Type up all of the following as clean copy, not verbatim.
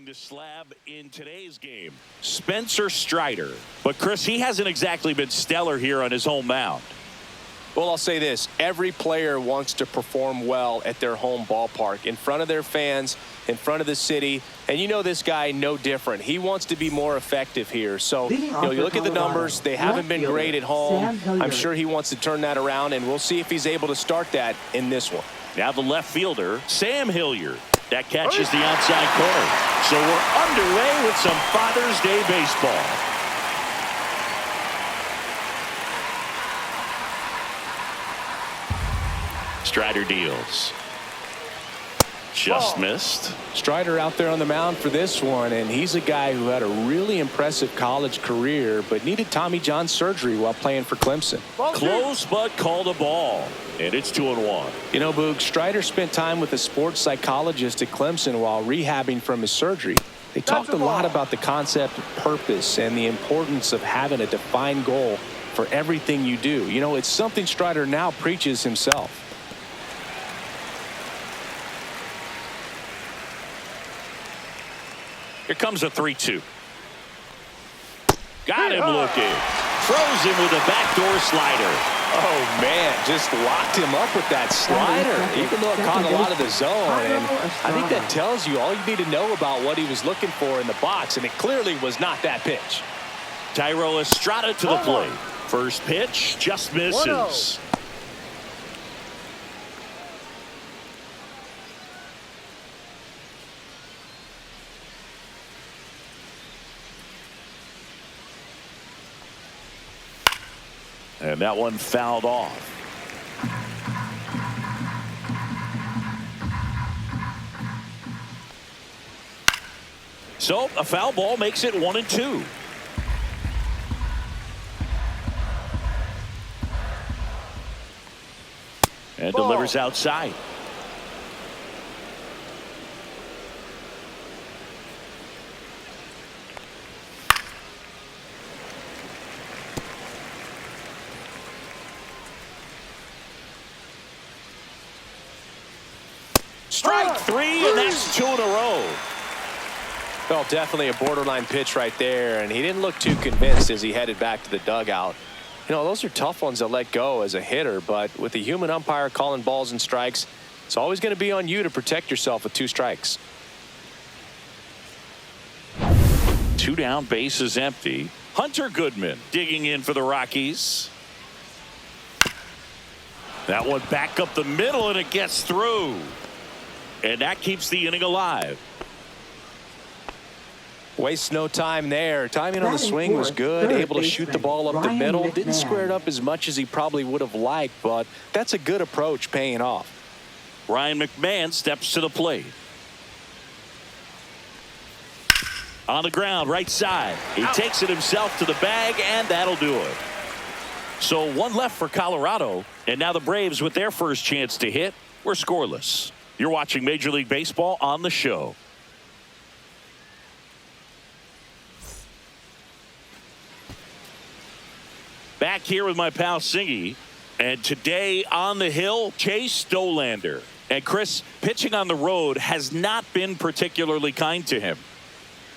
going to slab in today's game, Spencer Strider. But, Chris, he hasn't exactly been stellar here on his home mound. Well, I'll say this. Every player wants to perform well at their home ballpark, in front of their fans, in front of the city. And you know this guy no different. He wants to be more effective here. So, you look at the numbers. They haven't been great at home. I'm sure he wants to turn that around, and we'll see if he's able to start that in this one. Now the left fielder, Sam Hilliard. That catches the outside corner. So we're underway with some Father's Day baseball. Strider deals. Just missed. Strider out there on the mound for this one, and he's a guy who had a really impressive college career but needed Tommy John surgery while playing for Clemson. Close but called a ball, and it's 2-1. You know, Boog, Strider spent time with a sports psychologist at Clemson while rehabbing from his surgery. They talked a lot about the concept of purpose and the importance of having a defined goal for everything you do. You know, it's something Strider now preaches himself. Here comes a 3-2. Got him looking. Throws him with a backdoor slider. Oh, man, just locked him up with that slider. Even though it caught a lot of the zone. And I think that tells you all you need to know about what he was looking for in the box. And it clearly was not that pitch. Tyro Estrada to the plate. First pitch just misses. And that one fouled off. So a foul ball makes it 1-2. And delivers outside. Strike three, and that's 2 in a row. Well, definitely a borderline pitch right there, and he didn't look too convinced as he headed back to the dugout. You know, those are tough ones to let go as a hitter, but with the human umpire calling balls and strikes, it's always going to be on you to protect yourself with 2 strikes. 2 down, bases empty. Hunter Goodman digging in for the Rockies. That one back up the middle, and it gets through. And that keeps the inning alive. Wastes no time there. Timing on the swing was good. Able to shoot the ball up the middle. Didn't square it up as much as he probably would have liked, but that's a good approach paying off. Ryan McMahon steps to the plate. On the ground, right side. He takes it himself to the bag, and that'll do it. So 1 left for Colorado, and now the Braves with their first chance to hit were scoreless. You're watching Major League Baseball on the show. Back here with my pal Singy, and today on the hill, Chase Stolander. And Chris, pitching on the road has not been particularly kind to him.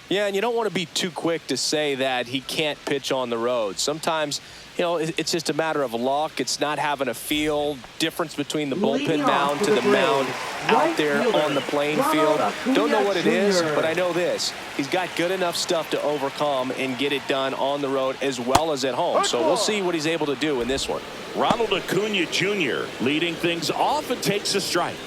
Yeah, and you don't want to be too quick to say that he can't pitch on the road. Sometimes, you know, it's just a matter of luck. It's not having a feel difference between the bullpen mound to the mound out there on the playing field. Don't know what it is, but I know this. He's got good enough stuff to overcome and get it done on the road as well as at home. So we'll see what he's able to do in this one. Ronald Acuna Jr. leading things off and takes a strike.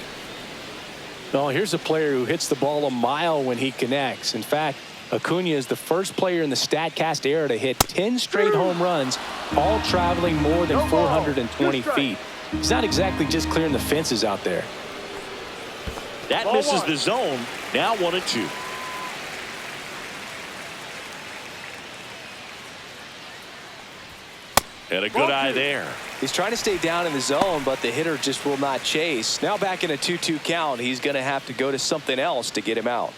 Oh, here's a player who hits the ball a mile when he connects. In fact, Acuna is the first player in the StatCast era to hit 10 straight home runs, all traveling more than 420 feet. He's not exactly just clearing the fences out there. That misses the zone. Now 1-2. And a good eye there. He's trying to stay down in the zone, but the hitter just will not chase. Now back in a 2-2 count, he's going to have to go to something else to get him out.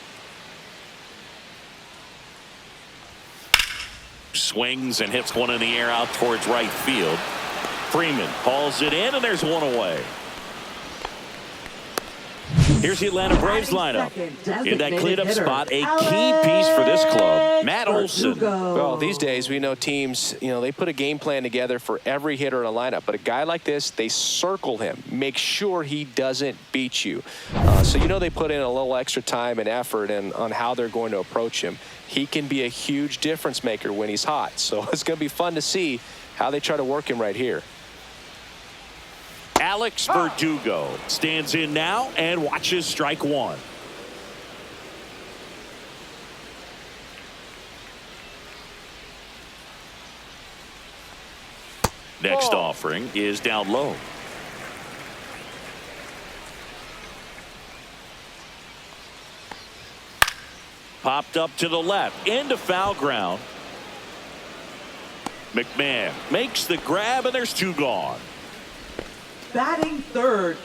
Swings and hits one in the air out towards right field. Freeman hauls it in, and there's one away. Here's the Atlanta Braves lineup. In that cleanup spot, a key piece for this club, Matt Olson. Well, these days we know teams, they put a game plan together for every hitter in a lineup. But a guy like this, they circle him, make sure he doesn't beat you. So they put in a little extra time and effort on how they're going to approach him. He can be a huge difference maker when he's hot. So it's going to be fun to see how they try to work him right here. Alex Verdugo stands in now and watches strike one. Next offering is down low. Popped up to the left into foul ground. McMahon makes the grab and there's two gone. Batting third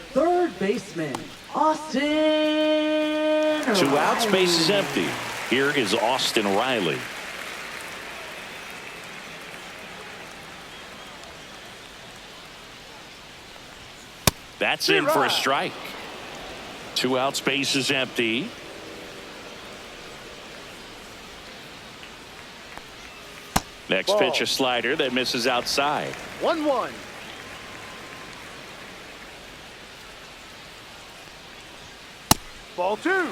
baseman, Austin Riley. 2 outs, base is empty. Here is Austin Riley. That's in for a strike. 2 outs, base is empty. Next pitch, a slider that misses outside. 1-1. Ball 2.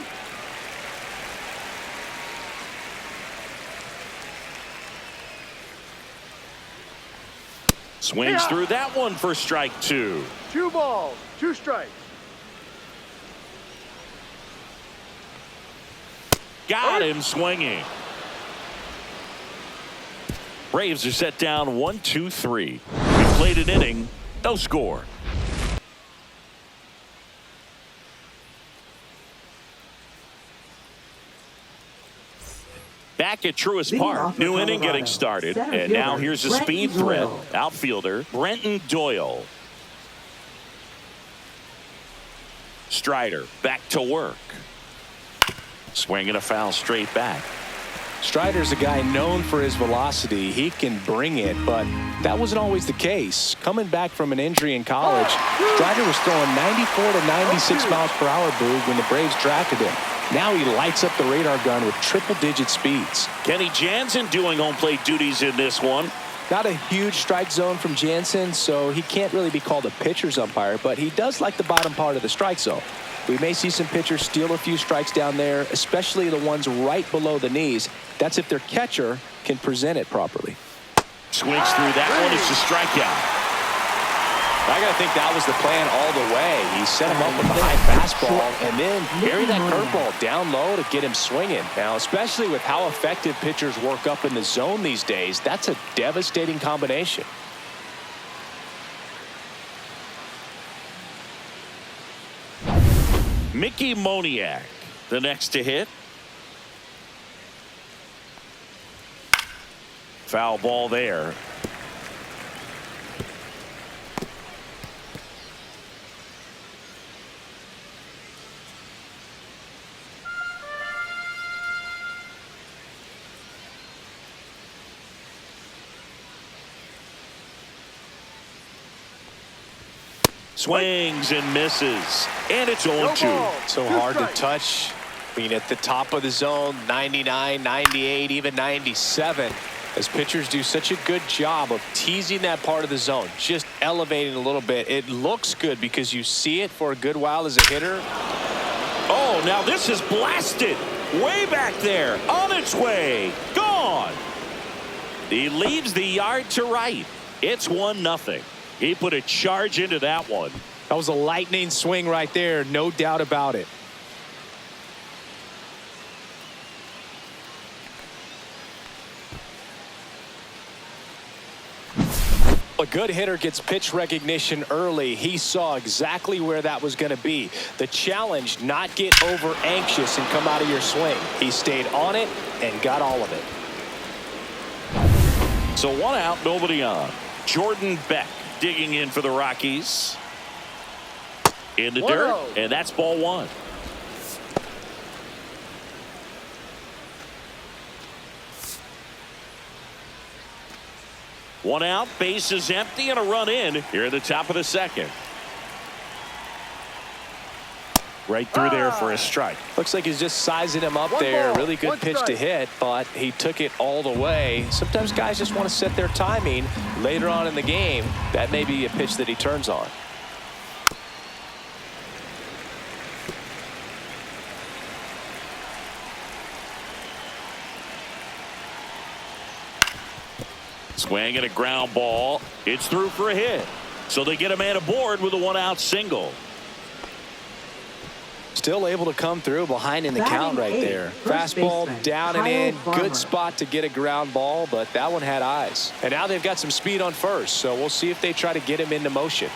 Swings through that one for strike 2. 2 balls, 2 strikes. Got him swinging. Braves are set down 1-2-3. We played an inning, no score. Back at Truist Park, new inning getting started, and now here's a speed threat. Outfielder Brenton Doyle. Strider back to work. Swinging a foul straight back. Strider's a guy known for his velocity. He can bring it, but that wasn't always the case. Coming back from an injury in college, Strider was throwing 94 to 96 miles per hour, Boog, when the Braves drafted him. Now he lights up the radar gun with triple-digit speeds. Kenny Jansen doing home plate duties in this one. Not a huge strike zone from Jansen, so he can't really be called a pitcher's umpire, but he does like the bottom part of the strike zone. We may see some pitchers steal a few strikes down there, especially the ones right below the knees. That's if their catcher can present it properly. Swings through that one. It's a strikeout. I got to think that was the plan all the way. He set him up with a high fastball and then carry that curveball down low to get him swinging. Now, especially with how effective pitchers work up in the zone these days, that's a devastating combination. Mickey Moniak, the next to hit. Foul ball there. Swings and misses, and it's 0-2. So hard to touch. I mean, at the top of the zone, 99, 98, even 97. As pitchers do such a good job of teasing that part of the zone, just elevating a little bit. It looks good because you see it for a good while as a hitter. Oh, now this is blasted. Way back there, on its way, gone. He leaves the yard to right. It's 1-0. He put a charge into that one. That was a lightning swing right there, no doubt about it. A good hitter gets pitch recognition early. He saw exactly where that was going to be. The challenge, not get over anxious and come out of your swing. He stayed on it and got all of it. So 1 out, nobody on. Jordan Beck digging in for the Rockies. In the dirt, and that's ball 1. One out, base is empty, and a run in here at the top of the second. Right through there for a strike. Looks like he's just sizing him up One there. ball, Really good one pitch to strike. hit, but he took it all the way. Sometimes guys just want to set their timing later on in the game. That may be a pitch that he turns on. Swing and a ground ball. It's through for a hit. So they get a man aboard with a 1-out single. Still able to come through behind in the Batting count right eighth, there. first Fastball baseman, down and Kyle in. Farmer. Good spot to get a ground ball, but that one had eyes. And now they've got some speed on first, so we'll see if they try to get him into motion.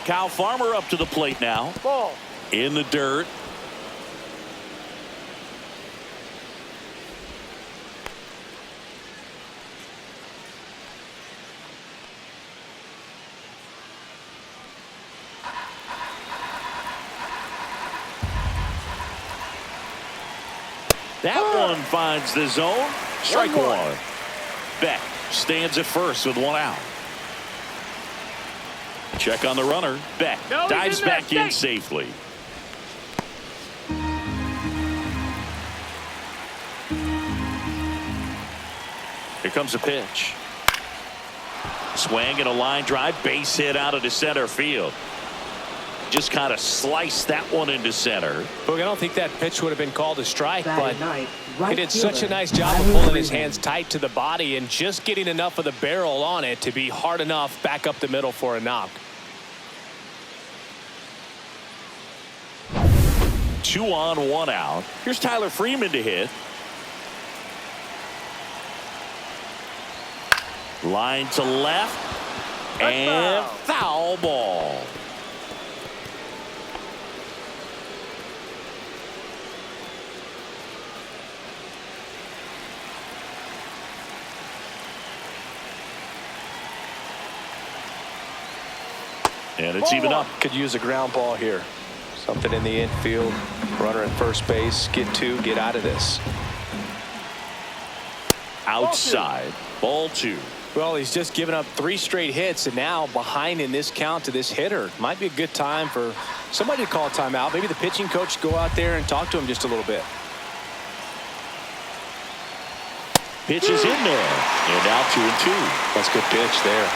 Kyle Farmer up to the plate now. Ball. In the dirt. That one finds the zone. Strike 1-1. one. Beck stands at first with 1 out. Check on the runner. Beck No, he's dives in there. back in Stay. safely. Here comes a pitch. Swing and a line drive. Base hit out into center field. Just kind of sliced that one into center. Look, I don't think that pitch would have been called a strike, but Batting ninth, right he did such a fielder, nice job of Mlb pulling his Envivo. hands tight to the body and just getting enough of the barrel on it to be hard enough back up the middle for a knock. 2 on, 1 out. Here's Tyler Freeman to hit. Line to left. And foul ball. And it's even up. Could use a ground ball here. Something in the infield. Runner at first base. Get 2. Get out of this. Outside. Ball 2. Well, he's just given up 3 straight hits, and now behind in this count to this hitter. Might be a good time for somebody to call a timeout. Maybe the pitching coach go out there and talk to him just a little bit. Pitch is in there. And now 2-2. That's a good pitch there.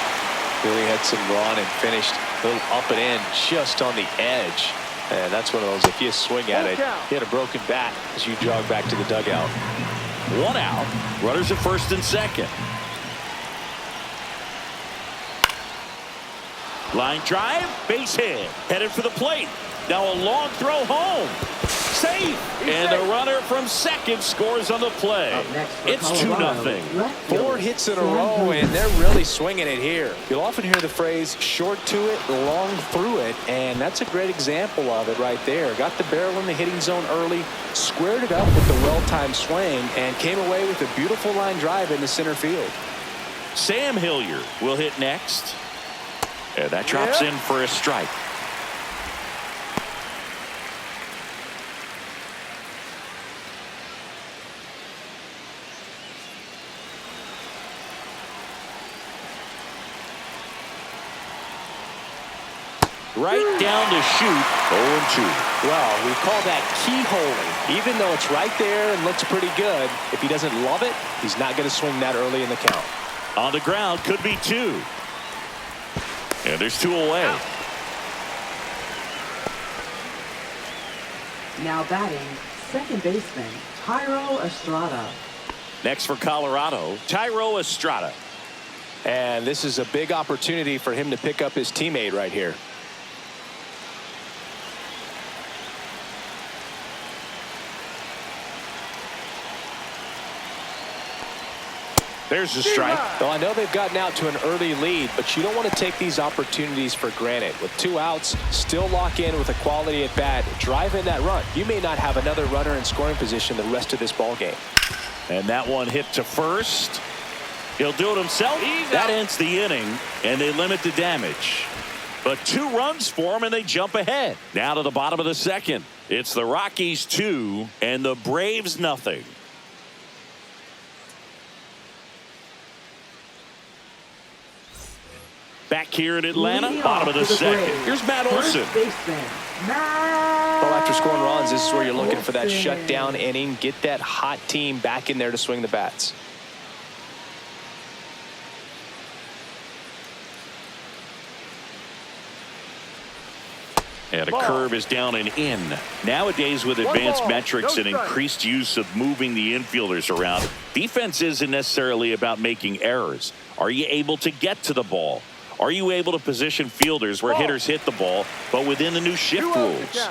Really had some run and finished a little up and in just on the edge. And that's one of those, if you swing at it, hit a broken bat as you jog back to the dugout. 1 out. Runners at first and second. Line drive. Base hit. Headed for the plate. Now a long throw home. Safe. And the runner from second scores on the play. Up next for It's Colorado, 2-0. left 4 fielder, hits in a Sam row, Hilliard. and they're really swinging it here. You'll often hear the phrase short to it, long through it, and that's a great example of it right there. Got the barrel in the hitting zone early, squared it up with the well-timed swing, and came away with a beautiful line drive into center field. Sam Hilliard will hit next. And that drops in for a strike. Right down to shoot. 0-2. Well, we call that keyholing. Even though it's right there and looks pretty good, if he doesn't love it, he's not going to swing that early in the count. On the ground, could be 2. And there's 2 away. Now batting, second baseman, Tyro Estrada. Next for Colorado, Tyro Estrada. And this is a big opportunity for him to pick up his teammate right here. There's the strike. Well, I know they've gotten out to an early lead, but you don't want to take these opportunities for granted. With 2 outs, still lock in with a quality at bat, drive in that run. You may not have another runner in scoring position the rest of this ball game. And that one hit to first. He'll do it himself. That ends the inning, and they limit the damage. But 2 runs for him, and they jump ahead. Now to the bottom of the second. It's the Rockies 2 and the Braves nothing. Back here in Atlanta, Leading bottom off of the for second. Braves, Here's Matt first Olson. baseman, Matt after scoring runs, this is where you're looking for that shutdown inning. Get that hot team back in there to swing the bats. And a curve is down and in. Nowadays, with advanced metrics and increased use of moving the infielders around, defense isn't necessarily about making errors. Are you able to get to the ball? Are you able to position fielders where hitters hit the ball, but within the new shift rules?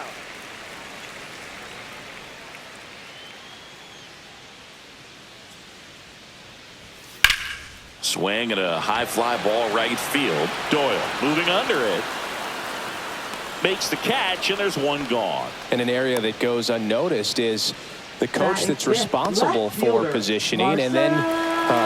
Swing and a high fly ball right field. Doyle moving under it. Makes the catch, and there's one gone. And an area that goes unnoticed is the coach that's responsible for positioning, and then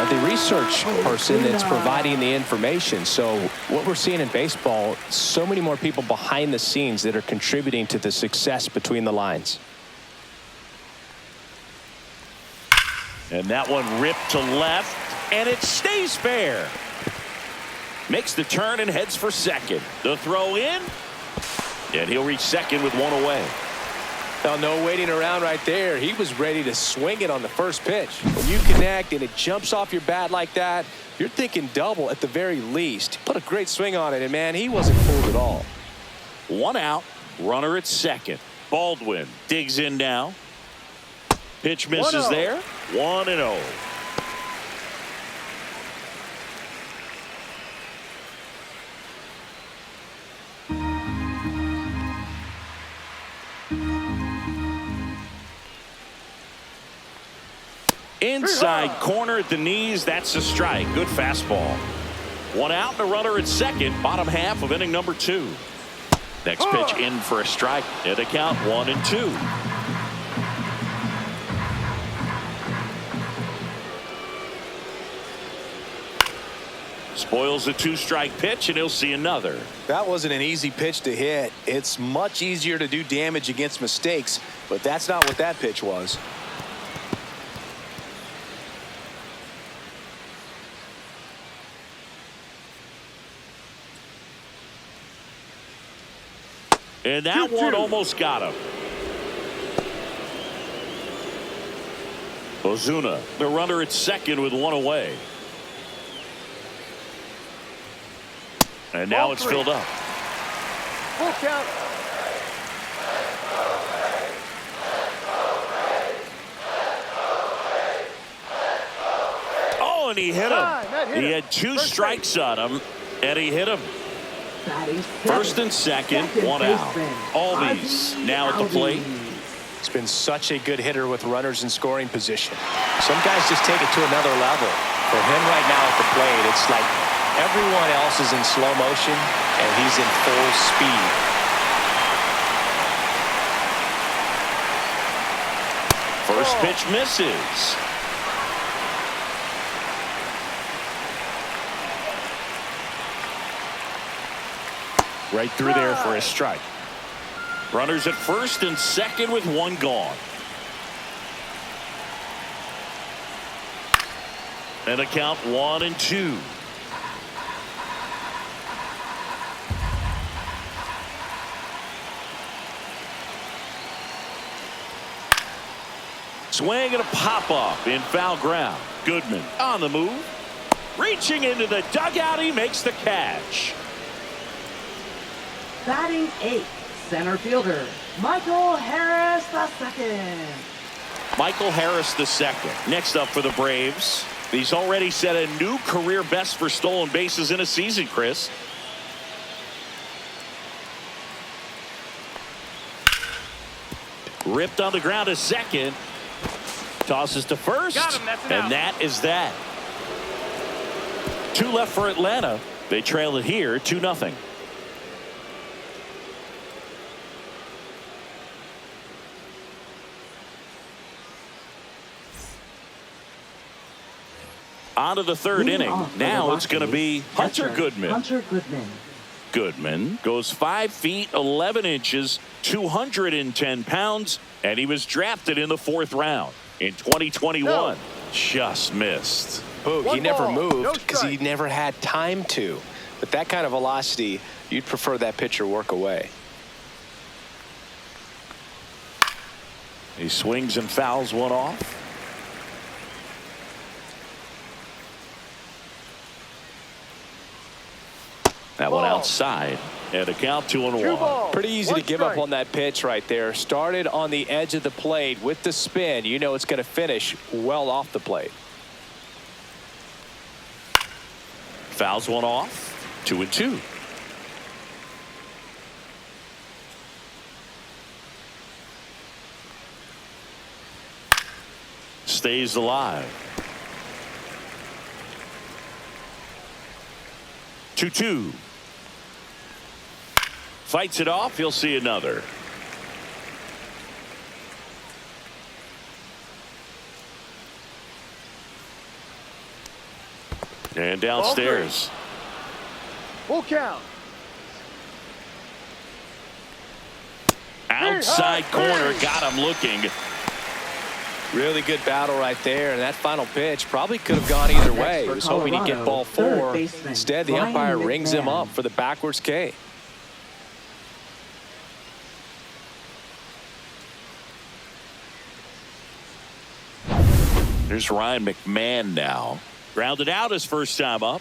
the research person that's providing the information. So what we're seeing in baseball, so many more people behind the scenes that are contributing to the success between the lines. And that one ripped to left, and it stays fair. Makes the turn and heads for second. The throw in. And he'll reach second with one away. Now, no waiting around right there. He was ready to swing it on the first pitch. When you connect and it jumps off your bat like that, you're thinking double at the very least. He put a great swing on it, and, man, he wasn't fooled at all. One out, runner at second. Baldwin digs in now. Pitch misses there. 1-0. Inside corner at the knees. That's a strike. Good fastball. One out and a runner at second. Bottom half of inning number 2. Next pitch in for a strike. And a count 1-2. Spoils the 2-strike pitch, and he'll see another. That wasn't an easy pitch to hit. It's much easier to do damage against mistakes, but that's not what that pitch was. And that one almost got him. Ozuna, the runner at second with one away. And now it's filled up. Full count. Oh, and he hit him. He had 2 strikes on him, and he hit him. First and second, one out. Albies now at the plate. It's been such a good hitter with runners in scoring position. Some guys just take it to another level. For him right now at the plate, it's like everyone else is in slow motion, and he's in full speed. First pitch misses. Right through there for a strike. Runners at first and second with one gone. And a count 1-2. Swing and a pop-up in foul ground. Goodman on the move. Reaching into the dugout, he makes the catch. Batting 8th, center fielder, Michael Harris II. Michael Harris II. Next up for the Braves. He's already set a new career best for stolen bases in a season, Chris. Ripped on the ground to second. Tosses to first. And that is that. 2 left for Atlanta. They trail it here 2-0. On to the third inning. Now it's going to be Hunter Goodman. Hunter Goodman. Goodman goes 5 feet 11 inches, 210 pounds, and he was drafted in the 4th round in 2021. No. Just missed. Boog, he never moved because he strike. never had time to. But that kind of velocity, you'd prefer that pitcher work away. He swings and fouls one off. That one outside. And a count 2-1. Pretty easy to give up on that pitch right there. Started on the edge of the plate with the spin. You know it's going to finish well off the plate. Fouls one off. 2-2. Stays alive. 2-2. Fights it off. He'll see another. And downstairs. Full count. Outside corner. Got him looking. Really good battle right there. And that final pitch probably could have gone either way. He was hoping he'd get ball 4. Instead, the umpire rings him up for the backwards K. There's Ryan McMahon now. Grounded out his first time up.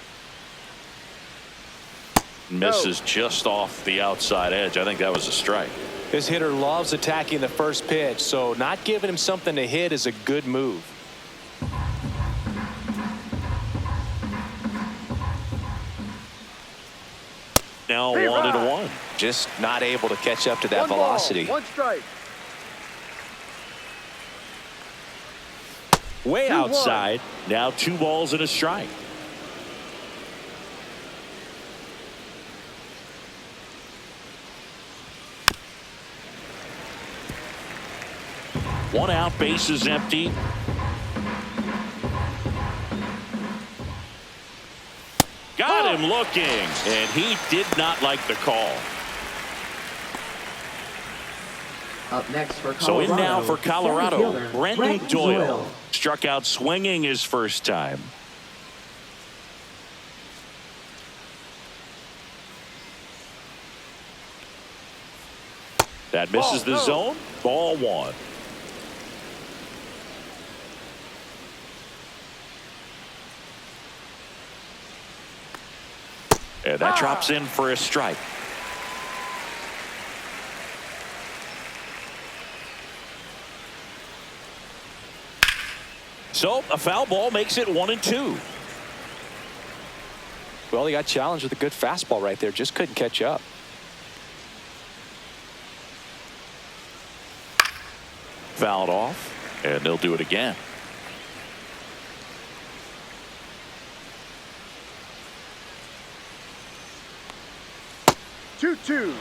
Misses just off the outside edge. I think that was a strike. This hitter loves attacking the first pitch, so not giving him something to hit is a good move. Now 1-1. Just not able to catch up to that velocity. One strike. Way outside. Now 2 balls and a strike. One out, base is empty. Got him looking, and he did not like the call. Up next for Colorado. So in now for Colorado, center fielder, Brenton Doyle. Struck out swinging his first time. That misses the zone. Ball 1. And that drops in for a strike. So a foul ball makes it 1-2. Well, he got challenged with a good fastball right there. Just couldn't catch up. Fouled off, and they'll do it again. Two.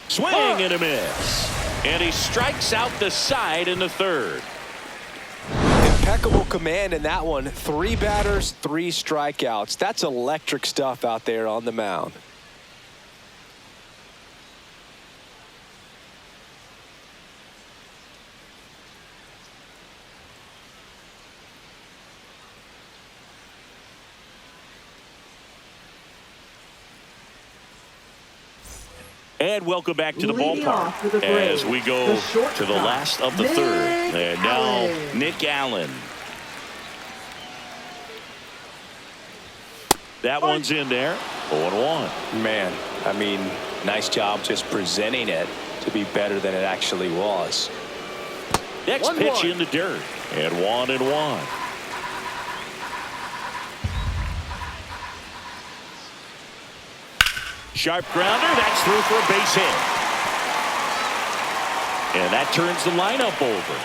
Swing and a miss. And he strikes out the side in the third. Impeccable command in that one. 3 batters, 3 strikeouts. That's electric stuff out there on the mound. And welcome back to the Leading off for ballpark the Braves, as we go the shortstop, to the last of the Nick third. And now Allen. Nick Allen. That one's in there. 0-1. Man, I mean, nice job just presenting it to be better than it actually was. Next pitch in the dirt. And 1-1. Sharp grounder. That's through for a base hit. And that turns the lineup over.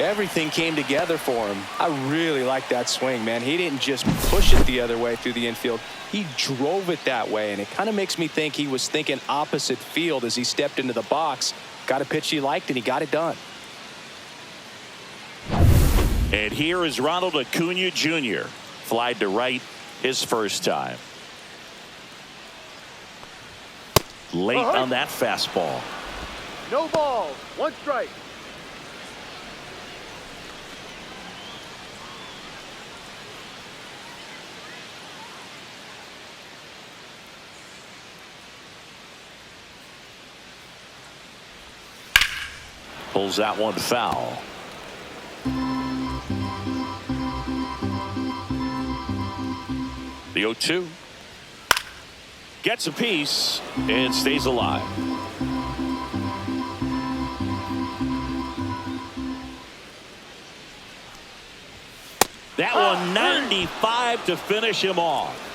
Everything came together for him. I really like that swing, man. He didn't just push it the other way through the infield. He drove it that way, and it kind of makes me think he was thinking opposite field as he stepped into the box. Got a pitch he liked, and he got it done. And here is Ronald Acuna Jr. Flied to right his first time. Late on that fastball. No balls. 1 strike. Pulls that one foul. The 0-2. Gets a piece and stays alive. That one 95 to finish him off.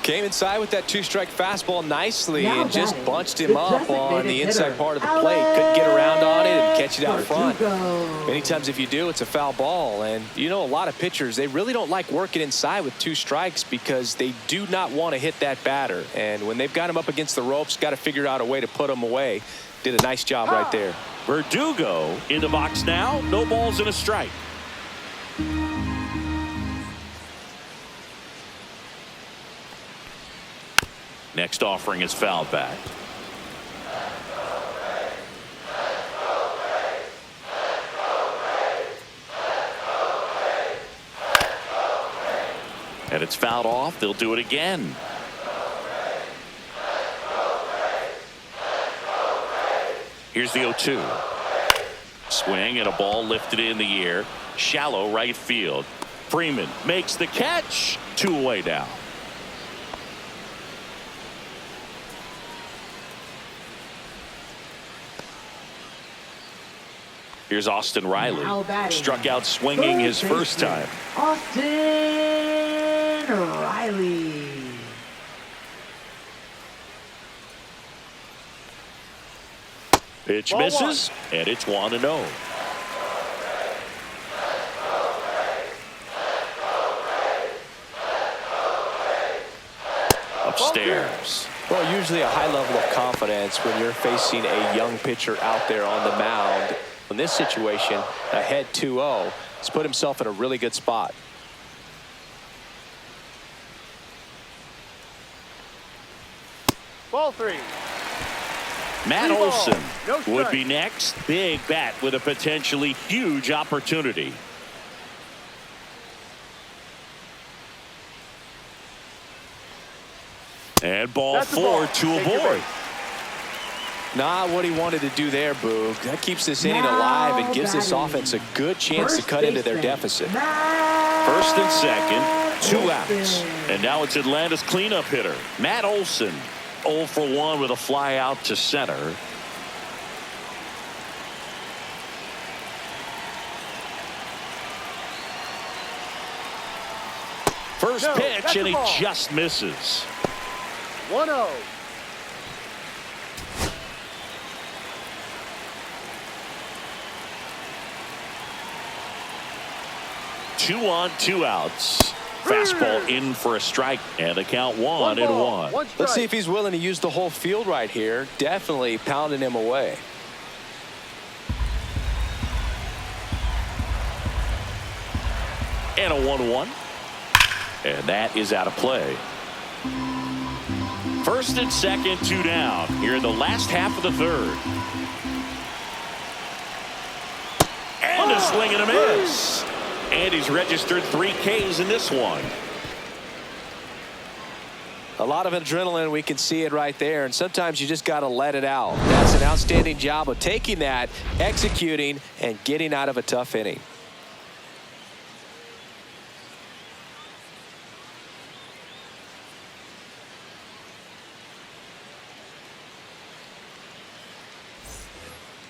Came inside with that two-strike fastball nicely Now and just batting, bunched the him up on the designated inside hitter, part of the plate. Couldn't get around on it and catch it out front. Verdugo. Many times if you do, it's a foul ball. And you know, a lot of pitchers, they really don't like working inside with two strikes because they do not want to hit that batter. And when they've got him up against the ropes, got to figure out a way to put him away. Did a nice job right there. Verdugo in the box now. No balls and a strike. Next offering is fouled back. And it's fouled off. They'll do it again. Here's the 0-2. Swing and a ball lifted in the air. Shallow right field. Freeman makes the catch. 2 away now. Here's Austin Riley. Now batting, Struck out swinging his third first baseman, time. Austin Riley. Pitch Ball misses, and it's 1-0. Upstairs. Well, usually a high level of confidence when you're facing a young pitcher out there on the mound. In this situation, ahead 2-0, he's put himself in a really good spot. Ball 3. Matt Free ball. Olson No would strike. be next. Big bat with a potentially huge opportunity. And ball That's the 4 ball. to Take your avoid. base. Not what he wanted to do there, Boog. That keeps this inning Now alive and gives this batting, offense a good chance to first cut into their baseman, deficit. First and second, 2 outs. Olson. And now it's Atlanta's cleanup hitter, Matt Olson. 0 for 1 with a fly out to center. First No, pitch, that's and a he ball. just misses. 1-0. Two on, 2 outs. Fastball in for a strike, and the count 1-1. One strike. Let's see if he's willing to use the whole field right here. Definitely pounding him away. And a 1-1. And that is out of play. First and second, 2 down. Here in the last half of the third. And a swing and a miss. And he's registered 3 Ks in this one. A lot of adrenaline, we can see it right there, and sometimes you just got to let it out. That's an outstanding job of taking that, executing, and getting out of a tough inning.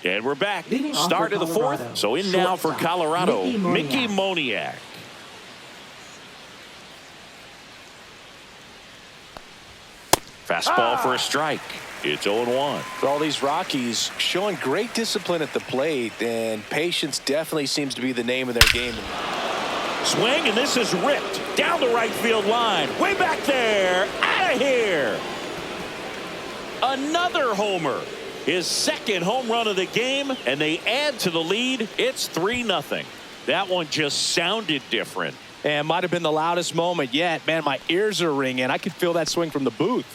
And we're back. Leading off Start for of the fourth. Colorado, So in now for shortstop, Colorado, Mickey Mickey Moniak. Fastball for a strike. It's 0-1. For all these Rockies showing great discipline at the plate, and patience definitely seems to be the name of their game. Swing, and this is ripped down the right field line. Way back there. Out of here. Another homer. His second home run of the game, and they add to the lead. It's 3-0. That one just sounded different. And might have been the loudest moment yet. Man, my ears are ringing. I could feel that swing from the booth.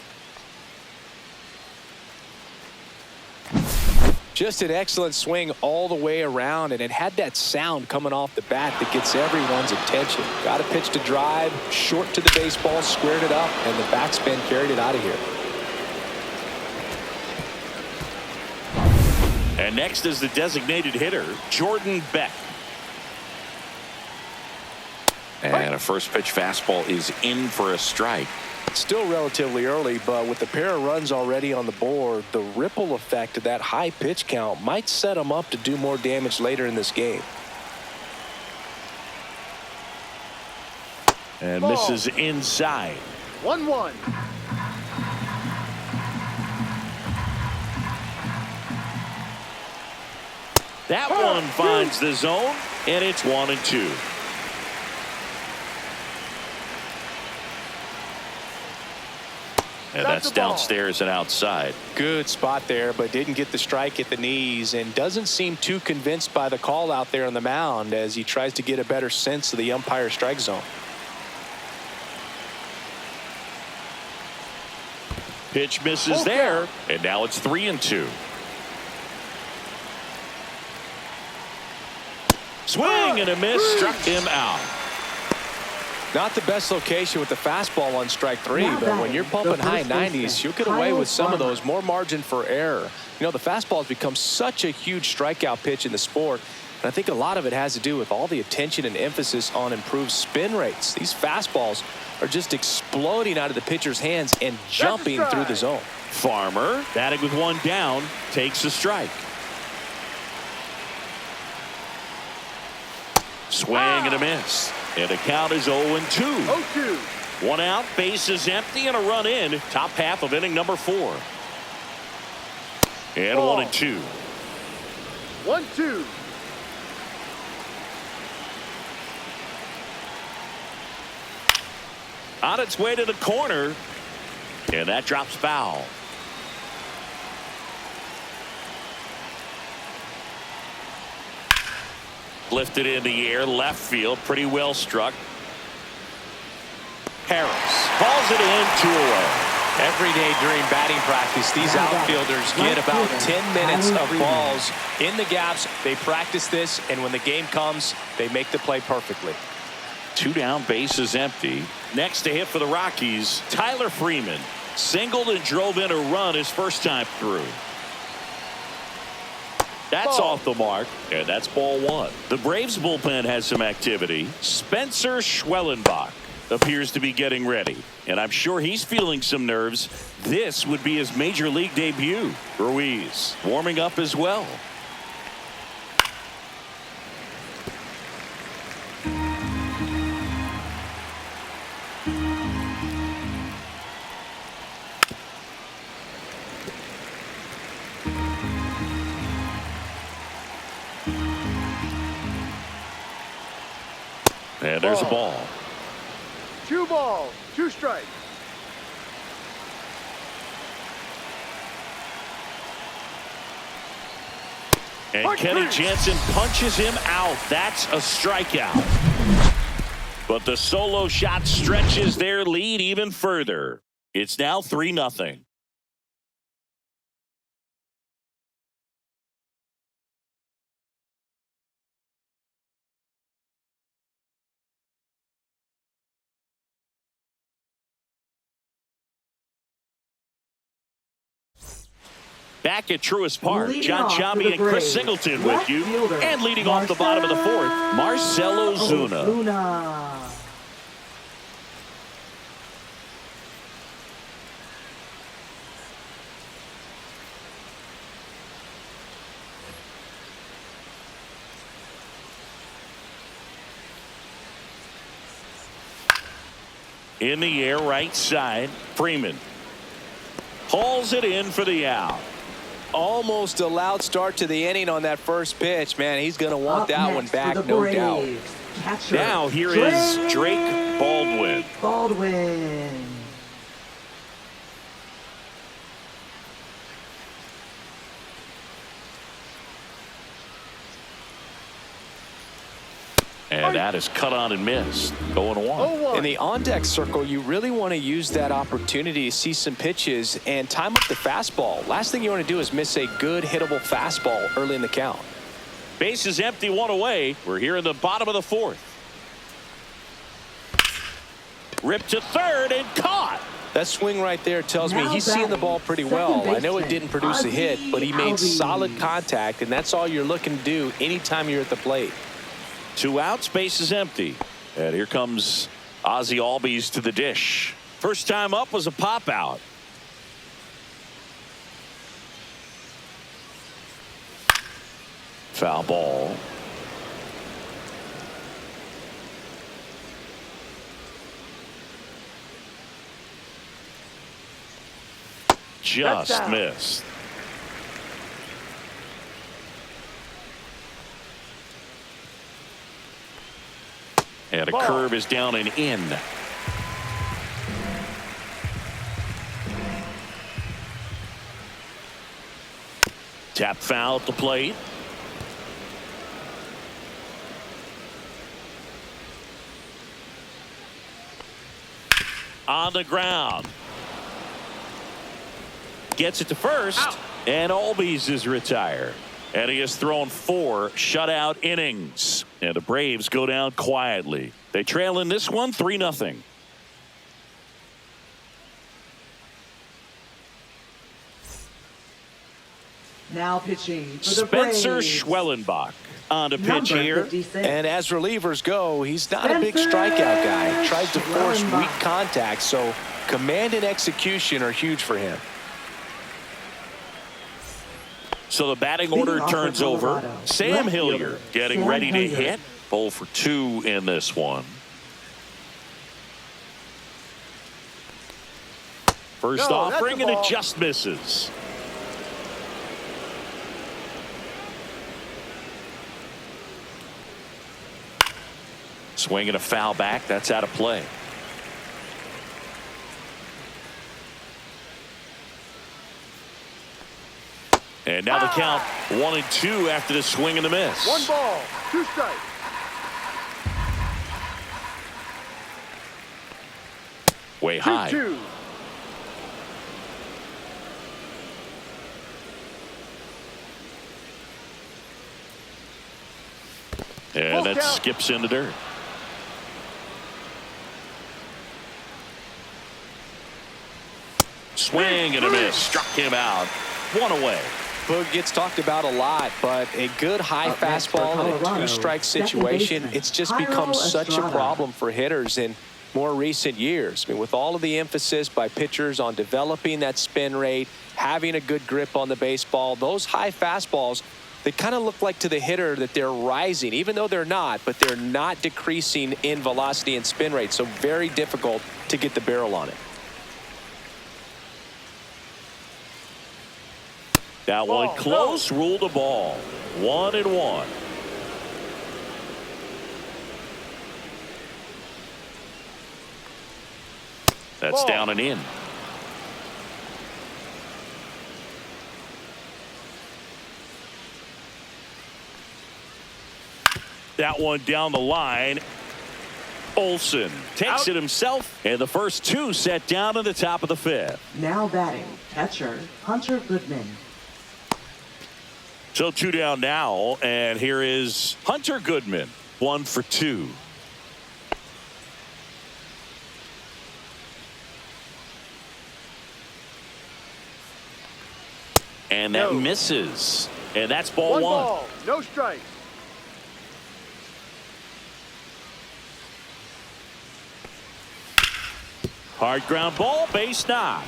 Just an excellent swing all the way around, and it had that sound coming off the bat that gets everyone's attention. Got a pitch to drive, short to the baseball, squared it up, and the backspin carried it out of here. And next is the designated hitter, Jordan Beck. And a first pitch fastball is in for a strike. It's still relatively early, but with a pair of runs already on the board, the ripple effect of that high pitch count might set him up to do more damage later in this game. And Ball. misses inside. 1-1. That one finds the zone, and it's 1-2. And that's downstairs and outside. Good spot there, but didn't get the strike at the knees and doesn't seem too convinced by the call out there on the mound as he tries to get a better sense of the umpire strike zone. Pitch misses there, and now it's 3-2. Swing and a miss, struck him out. Not the best location with the fastball on strike 3, but when you're pumping high 90s, you'll get away with some of those, more margin for error. You know, the fastball has become such a huge strikeout pitch in the sport, and I think a lot of it has to do with all the attention and emphasis on improved spin rates. These fastballs are just exploding out of the pitcher's hands and jumping through the zone. Farmer, batting with one down, takes a strike. Swing and a miss. And the count is 0-2. 0-2. One out, bases empty, and a run in. Top half of inning number 4. And Ball. 1-2. 1-2. On its way to the corner. And that drops foul. Lifted in the air, left field, pretty well struck. Harris hauls it in, 2 away. Every day during batting practice, these outfielders get about 10 minutes of balls in the gaps. They practice this, and when the game comes, they make the play perfectly. 2 down, bases empty. Next to hit for the Rockies, Tyler Freeman. Singled and drove in a run his first time through. That's off the mark, and that's ball 1. The Braves bullpen has some activity. Spencer Schwellenbach appears to be getting ready, and I'm sure he's feeling some nerves. This would be his major league debut. Ruiz warming up as well. And there's a ball. 2 balls, 2 strikes. And Kenny Jansen punches him out. That's a strikeout. But the solo shot stretches their lead even further. It's now 3-0. Back at Truist Park, John Chami and Chris Singleton with you. And leading off the bottom of the 4th, Marcell Ozuna. In the air, right side, Freeman hauls it in for the out. Almost a loud start to the inning on that first pitch. Man, he's going to want that one back, no doubt. Now here is Drake Baldwin. And that is cut on and missed. 0-1. In the on-deck circle, you really want to use that opportunity to see some pitches and time up the fastball. Last thing you want to do is miss a good hittable fastball early in the count. Base is empty, 1 away. We're here in the bottom of the 4th. Ripped to third and caught. That swing right there tells me he's seeing the ball pretty well. I know it didn't produce a hit, but he made solid contact, and that's all you're looking to do anytime you're at the plate. 2 outs, base is empty. And here comes Ozzie Albies to the dish. First time up was a pop out. Foul ball. Just missed. And a curve is down and in. Tap foul at the plate. On the ground. Gets it to first. Out. And Albies is retired. And he has thrown 4 shutout innings. And the Braves go down quietly. They trail in this one 3-0. Now pitching for the Spencer Braves, Schwellenbach on to pitch number here. 56. And as relievers go, he's not a big strikeout guy. He tries to force weak contact, so command and execution are huge for him. So the batting order turns over. Sam Hilliard getting ready to hit. 0 for 2 in this one. First offering, and it just misses. Swinging a foul back. That's out of play. And now the count 1-2 after the swing and the miss. 1 ball, 2 strikes. Way high. 2-2. And that skips in the dirt. Swing and a miss. Struck him out. 1 away. Boog gets talked about a lot, but a good high fastball in a 2-strike situation, it's just become such a problem for hitters in more recent years. I mean, with all of the emphasis by pitchers on developing that spin rate, having a good grip on the baseball, those high fastballs, they kind of look like to the hitter that they're rising, even though they're not, but they're not decreasing in velocity and spin rate, so very difficult to get the barrel on it. That one close, ruled a ball. 1-1. That's down and in. That one down the line. Olsen takes it himself, and the first 2 set down in the top of the 5th. Now batting, catcher Hunter Goodman. So 2 down now, and here is Hunter Goodman. 1 for 2. And that misses. And that's ball 1. Ball, no strike. Hard ground ball, base knock.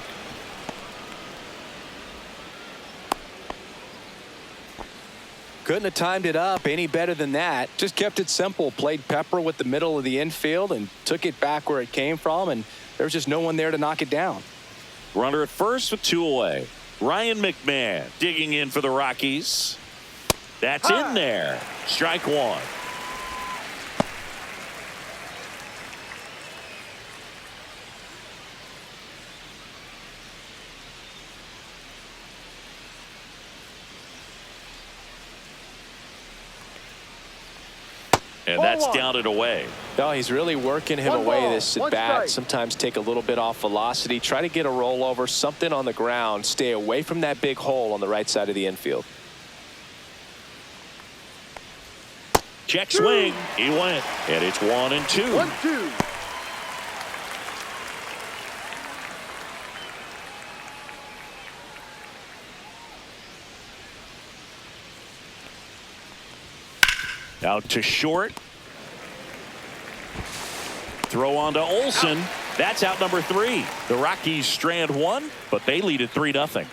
Couldn't have timed it up any better than that. Just kept it simple. Played pepper with the middle of the infield and took it back where it came from, and there was just no one there to knock it down. Runner at first with 2 away. Ryan McMahon digging in for the Rockies. That's in there. Strike 1. And that's down and away. No, he's really working him away this at bat. Sometimes take a little bit off velocity. Try to get a rollover, something on the ground. Stay away from that big hole on the right side of the infield. Check swing. He went. And it's 1-2. 1-2. Out to short. Throw on to Olsen. That's out number 3. The Rockies strand 1, but they lead at 3-0.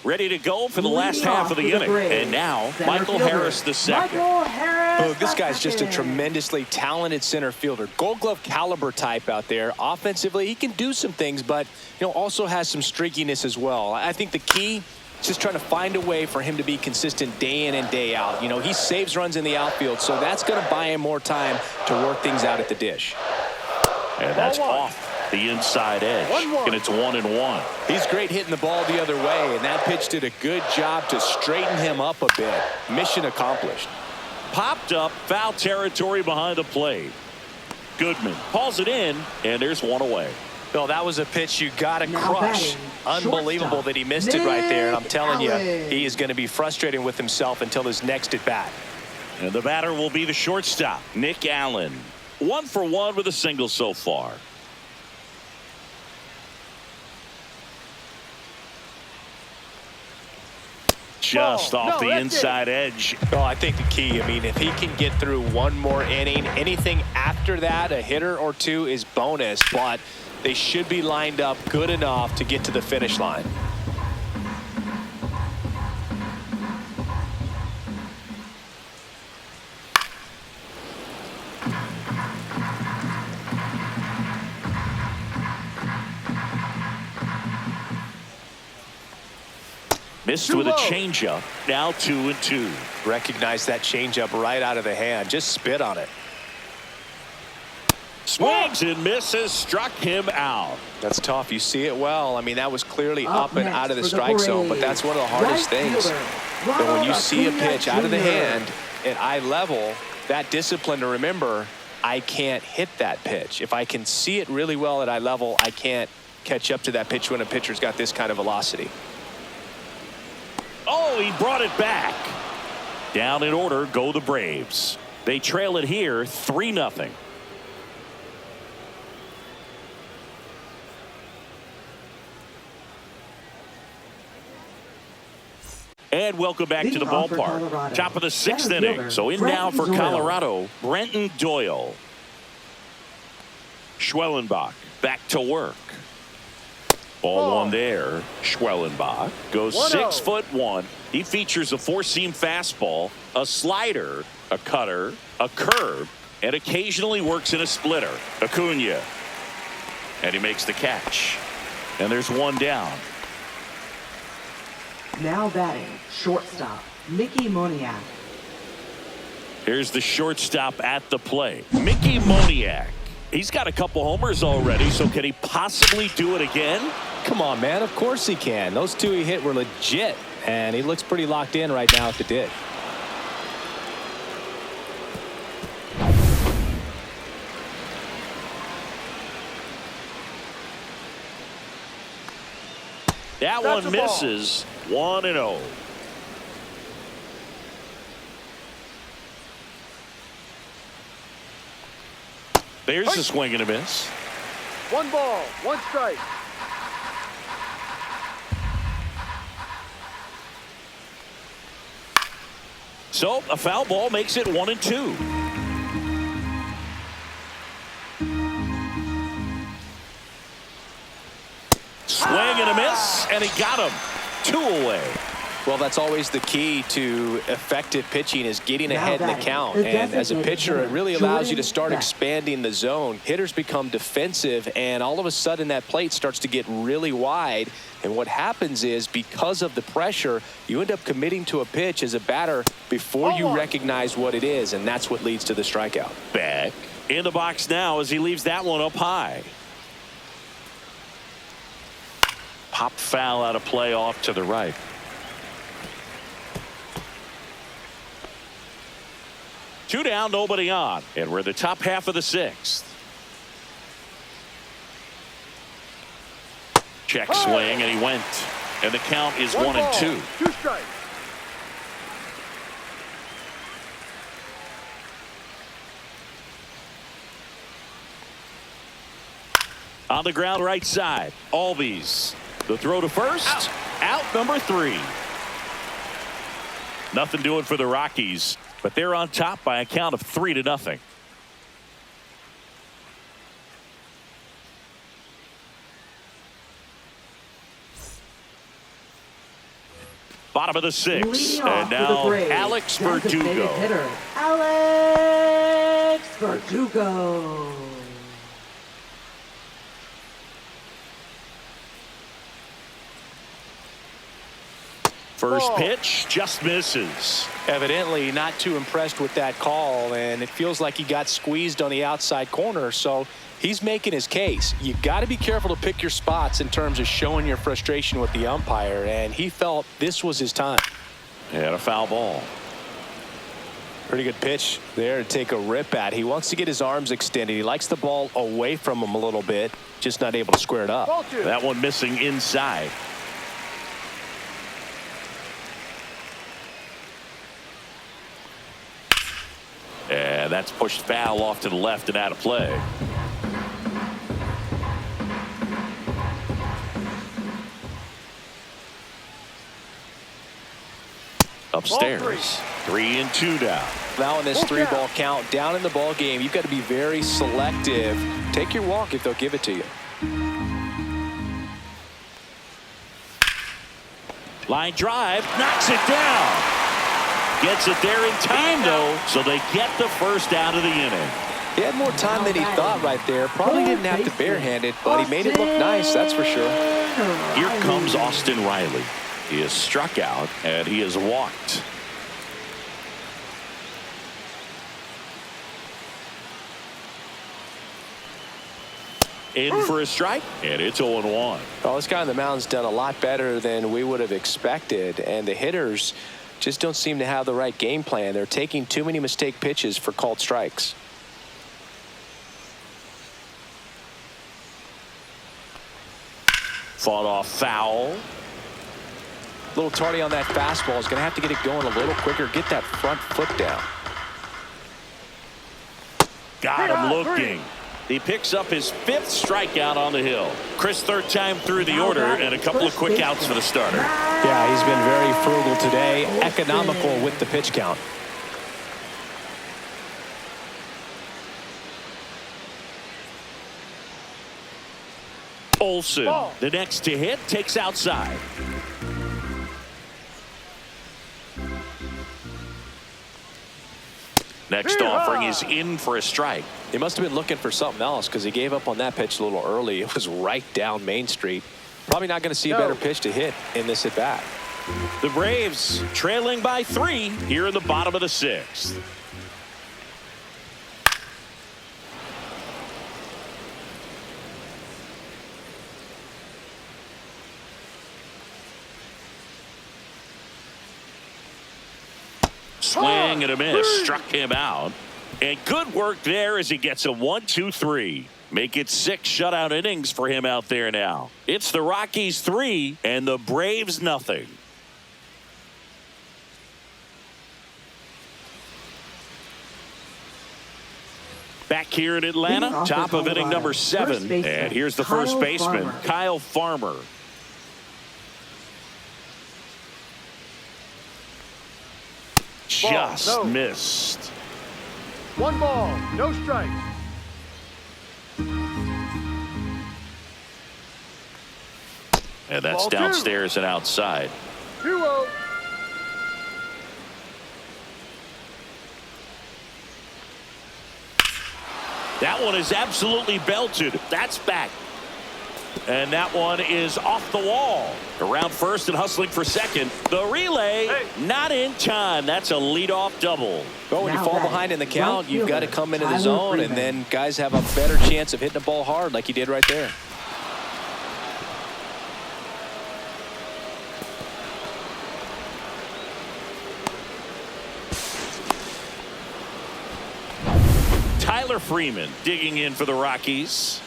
Ready to go for the last half of the inning. And now, Michael Harris the second. Oh, this guy's just a tremendously talented center fielder. Gold Glove caliber type out there. Offensively, he can do some things, but also has some streakiness as well. I think the key is just trying to find a way for him to be consistent day in and day out. He saves runs in the outfield, so that's going to buy him more time to work things out at the dish. And that's off the inside edge, and it's 1-1. He's great hitting the ball the other way, and that pitch did a good job to straighten him up a bit. Mission accomplished. Popped up, foul territory behind the plate. Goodman hauls it in, and there's one away. Bill, that was a pitch you got to crush. Unbelievable that he missed it right there, and I'm telling you, he is going to be frustrated with himself until his next at bat. And the batter will be the shortstop, Nick Allen. 1 for 1 with a single so far. Just off the inside edge. Oh, I think the key, if he can get through one more inning, anything after that, a hitter or two is bonus, but they should be lined up good enough to get to the finish line. Missed with a changeup. Now 2-2. Recognize that changeup right out of the hand. Just spit on it. Swings and misses. Struck him out. That's tough. You see it well. That was clearly up and out of the strike zone, but that's one of the hardest things. But when you see a pitch out of the hand at eye level, that discipline to remember, I can't hit that pitch. If I can see it really well at eye level, I can't catch up to that pitch when a pitcher's got this kind of velocity. Oh, he brought it back. Down in order go the Braves. They trail it here 3-0. And welcome back to the ballpark. Top of the 6th inning. So in now for Colorado, Brenton Doyle. Schwellenbach back to work. Ball one there. Schwellenbach goes 6'1". He features a 4-seam fastball, a slider, a cutter, a curve, and occasionally works in a splitter. Acuna. And he makes the catch. And there's one down. Now batting, shortstop, Mickey Moniak. Here's the shortstop at the plate, Mickey Moniak. He's got a couple homers already, so can he possibly do it again? Come on, man. Of course he can. Those two he hit were legit, and he looks pretty locked in right now at the dig. That one misses. 1-0. There's a swing and a miss. 1 ball, 1 strike. So a foul ball makes it 1-2. Swing and a miss, and he got him. 2 away. Well, that's always the key to effective pitching, is getting ahead in the count. And as a pitcher, it really allows you to start expanding the zone. Hitters become defensive, and all of a sudden that plate starts to get really wide. And what happens is, because of the pressure, you end up committing to a pitch as a batter before you recognize what it is, and that's what leads to the strikeout. Back in the box now as he leaves that one up high. Pop foul out of play off to the right. Two down, nobody on, and we're the top half of the 6th. Check swing, and he went, and the count is 1-2. 2 strikes. On the ground right side, Albies. The throw to first. Out number 3. Nothing doing for the Rockies, but they're on top by a count of 3-0. Bottom of the 6th, and now Alex Verdugo. Hitter, Alex Verdugo. First pitch just misses. Evidently not too impressed with that call, and it feels like he got squeezed on the outside corner, so he's making his case. You got to be careful to pick your spots in terms of showing your frustration with the umpire, and he felt this was his time. And a foul ball. Pretty good pitch there to take a rip at. He wants to get his arms extended. He likes the ball away from him a little bit, just not able to square it up. That one missing inside. And that's pushed foul off to the left and out of play. Upstairs. 3-2 now. Now in this 3-ball count, down in the ball game, you've got to be very selective. Take your walk if they'll give it to you. Line drive, knocks it down. Gets it there in time, though, so they get the first out of the inning. He had more time than he thought right there. Probably didn't have to barehand it, but he made it look nice, that's for sure. Here comes Austin Riley. He is struck out, and he is walked. In for a strike, and it's 0-1. Well, this guy on the mound's done a lot better than we would have expected, and the hitters just don't seem to have the right game plan. They're taking too many mistake pitches for called strikes. Fought off foul. A little tardy on that fastball. Is going to have to get it going a little quicker. Get that front foot down. Got him looking. He picks up his 5th strikeout on the hill. Chris, 3rd time through the order, and a couple of quick outs for the starter. Yeah, he's been very frugal today, economical with the pitch count. Olsen, the next to hit, takes outside. Next offering is in for a strike. He must have been looking for something else because he gave up on that pitch a little early. It was right down Main Street. Probably not going to see a better pitch to hit in this at bat. The Braves trailing by 3 here in the bottom of the 6th. Swing and a miss. Struck him out. And good work there as he gets a 1-2-3. Make it 6 shutout innings for him out there now. It's the Rockies 3 and the Braves nothing. Back here in Atlanta, top of inning number 7. And here's the first baseman, Kyle Farmer. Just missed. 1 ball, no strikes. And that's Ball 2. downstairs and outside. 2-0. That one is absolutely belted. That's back. And that one is off the wall. Around first and hustling for second. The relay, not in time. That's a leadoff double. But when you fall behind in the count, you've got to come into the zone, and then guys have a better chance of hitting the ball hard like he did right there. Tyler Freeman digging in for the Rockies.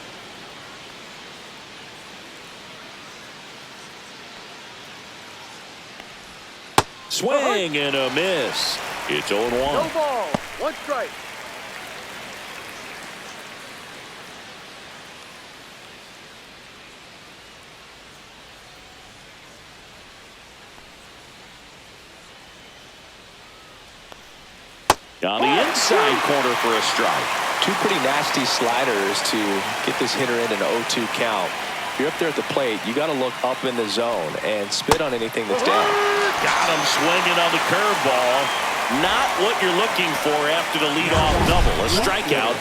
Swing and a miss. It's 0-1. No ball, 1 strike. On the inside corner for a strike. Two pretty nasty sliders to get this hitter in an 0-2 count. If you're up there at the plate, you got to look up in the zone and spit on anything that's down. Got him swinging on the curveball. Not what you're looking for after the leadoff double. A strikeout,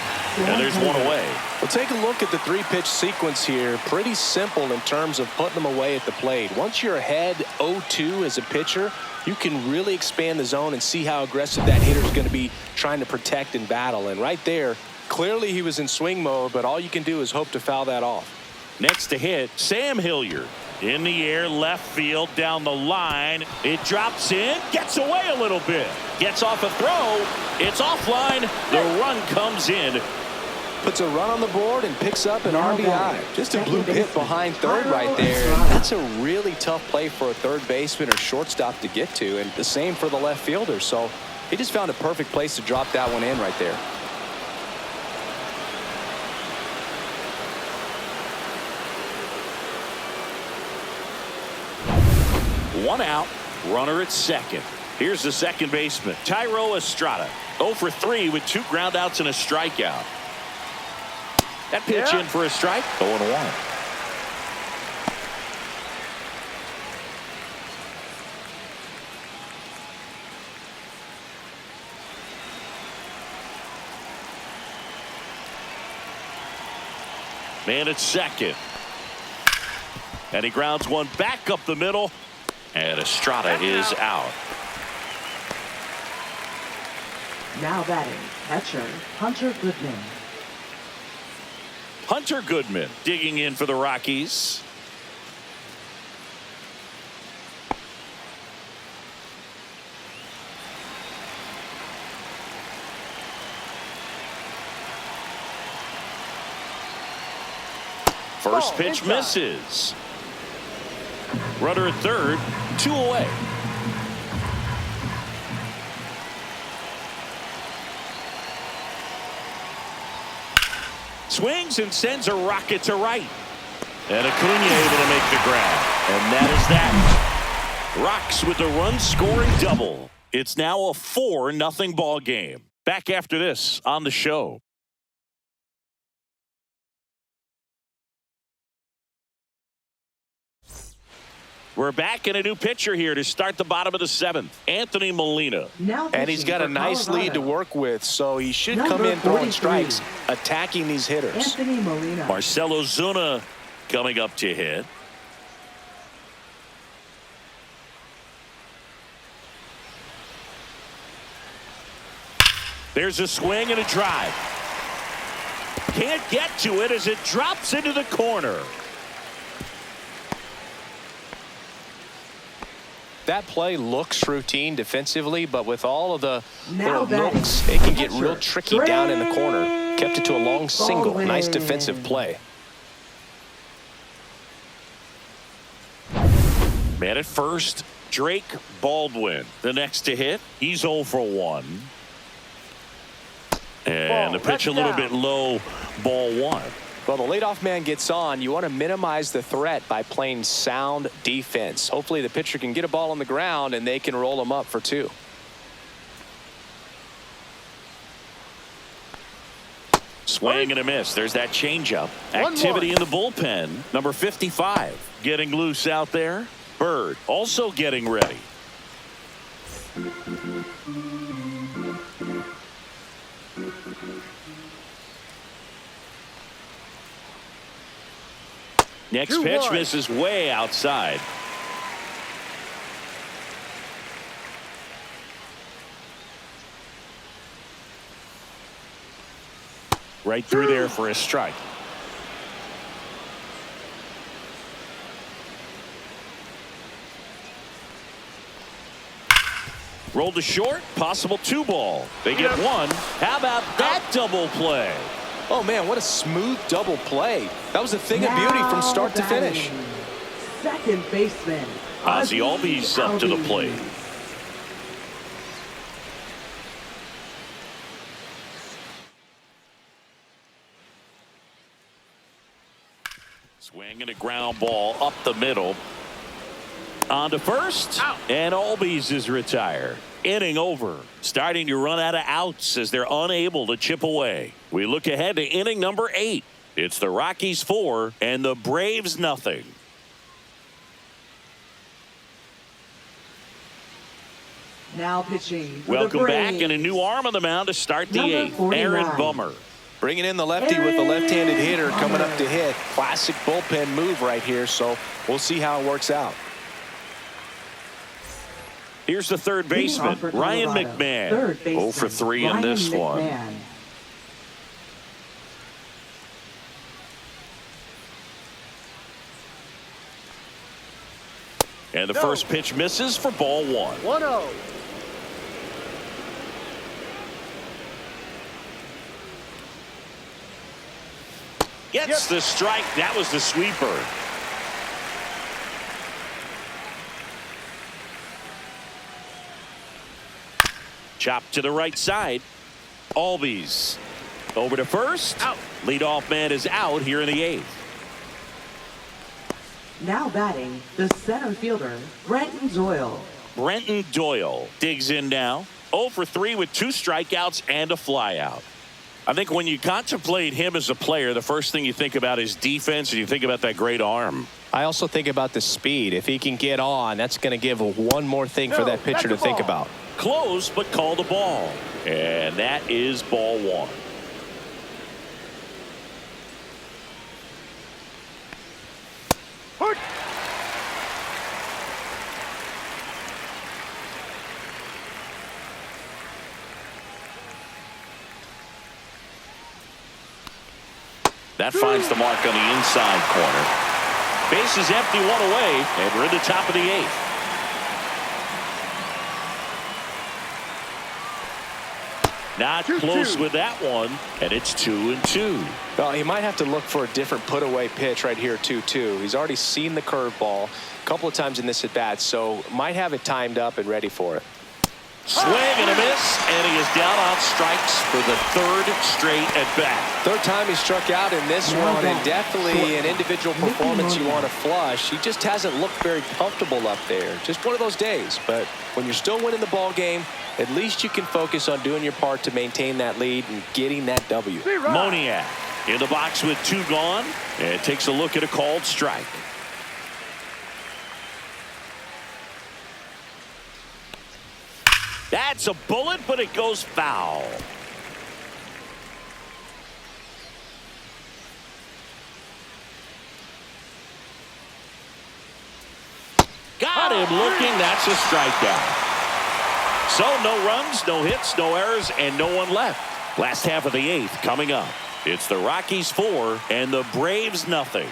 and there's one away. Well, take a look at the three-pitch sequence here. Pretty simple in terms of putting them away at the plate. Once you're ahead 0-2 as a pitcher, you can really expand the zone and see how aggressive that hitter is going to be trying to protect and battle. And right there, clearly he was in swing mode, but all you can do is hope to foul that off. Next to hit, Sam Hilliard. In the air, left field, down the line. It drops in, gets away a little bit. Gets off a throw. It's offline. The run comes in. Puts a run on the board and picks up an RBI. Just a blue hit behind third right there. That's a really tough play for a third baseman or shortstop to get to, and the same for the left fielder. So he just found a perfect place to drop that one in right there. One out, runner at second. Here's the second baseman, Thairo Estrada. 0 for 3 with 2 groundouts and a strikeout. That pitch in for a strike. 0-1. Man at second. And he grounds one back up the middle. And Estrada is out. Now batting, catcher, Hunter Goodman. Hunter Goodman digging in for the Rockies. First pitch misses. Runner at third, 2 away. Swings and sends a rocket to right. And Acuna able to make the grab. And that is that. Rocks with the run-scoring double. It's now a 4-0 ball game. Back after this on the show. We're back in a new pitcher here to start the bottom of the 7th. Anthony Molina. And he's got a nice lead to work with, so he should come in throwing strikes, attacking these hitters. Anthony Molina. Marcell Ozuna coming up to hit. There's a swing and a drive. Can't get to it as it drops into the corner. That play looks routine defensively, but with all of the little nooks, it can get real tricky down in the corner. Kept it to a long single. Nice defensive play. Man at first, Drake Baldwin. The next to hit, he's 0 for 1. And the pitch a little bit low, ball 1. Well, the leadoff man gets on. You want to minimize the threat by playing sound defense. Hopefully the pitcher can get a ball on the ground and they can roll him up for 2. Swing and a miss. There's that changeup. Activity in the bullpen. Number 55 getting loose out there. Bird also getting ready. Next pitch misses way outside. Right through there for a strike. Rolled to short, possible 2 ball. They get 1. How about that double play? Oh, man, what a smooth double play. That was a thing of beauty from start to finish. Second baseman, Ozzie Albies up to the plate. Swing and a ground ball up the middle. On to first, and Albies is retired. Inning over. Starting to run out of outs as they're unable to chip away. We look ahead to inning number 8. It's the Rockies 4 and the Braves nothing. Now pitching. Welcome back, and a new arm on the mound to start the 8th. Aaron Bummer. Bringing in the lefty with the left-handed hitter coming up to hit. Classic bullpen move right here, so we'll see how it works out. Here's the third baseman, Ryan McMahon. 0 for 3 in this one. And the first pitch misses for ball 1. 1-0. Gets the strike. That was the sweeper. Chop to the right side. Albies over to first. Out. Leadoff man is out here in the 8th. Now batting, the center fielder, Brenton Doyle. Brenton Doyle digs in now. 0 for 3 with 2 strikeouts and a flyout. I think when you contemplate him as a player, the first thing you think about is defense, and you think about that great arm. I also think about the speed. If he can get on, that's going to give one more thing for that pitcher to think about. Close, but call the ball. And that is ball 1. That finds the mark on the inside corner. Base is empty, 1 away, and we're in the top of the 8th. Not close with that one, and it's 2-2. Well, he might have to look for a different put-away pitch right here, 2-2. He's already seen the curveball a couple of times in this at-bat, so might have it timed up and ready for it. Swing and a miss, and he is down on strikes for the 3rd straight at-bat. 3rd time he struck out in this one, and definitely an individual performance you want to flush. He just hasn't looked very comfortable up there. Just one of those days, but when you're still winning the ball game, at least you can focus on doing your part to maintain that lead and getting that W. Moniak in the box with 2 gone, and takes a look at a called strike. That's a bullet, but it goes foul. Got him looking. That's a strikeout. So no runs, no hits, no errors, and no one left. Last half of the 8th coming up. It's the Rockies 4 and the Braves nothing.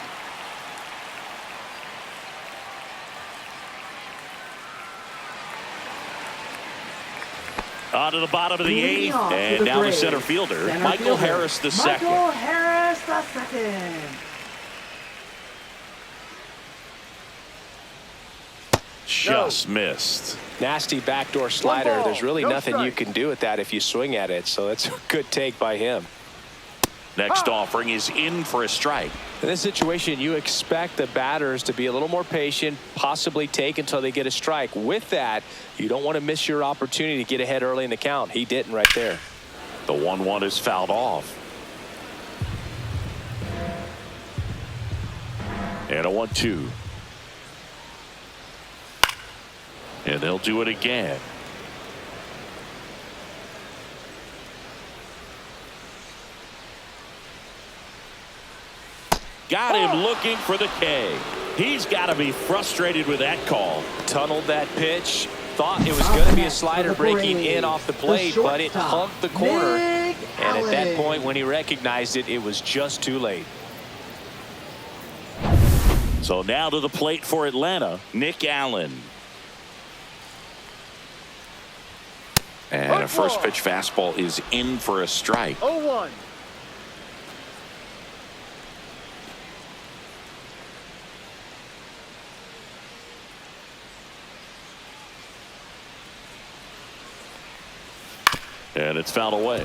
On to the bottom of the 8th, and now the center fielder, Michael Harris II. Michael Harris II. Just missed. Nasty backdoor slider. There's really nothing you can do with that if you swing at it, so that's a good take by him. Next offering is in for a strike. In this situation, you expect the batters to be a little more patient, possibly take until they get a strike. With that, you don't want to miss your opportunity to get ahead early in the count. He didn't right there. The 1-1 is fouled off. And a 1-2. And they'll do it again. Got him looking for the K. He's got to be frustrated with that call. Tunneled that pitch. Thought it was going to be a slider breaking in off the plate, but it hugged the corner. And at that point, when he recognized it, it was just too late. So now to the plate for Atlanta, Nick Allen. And a first pitch fastball is in for a strike. 0-1. And it's fouled away.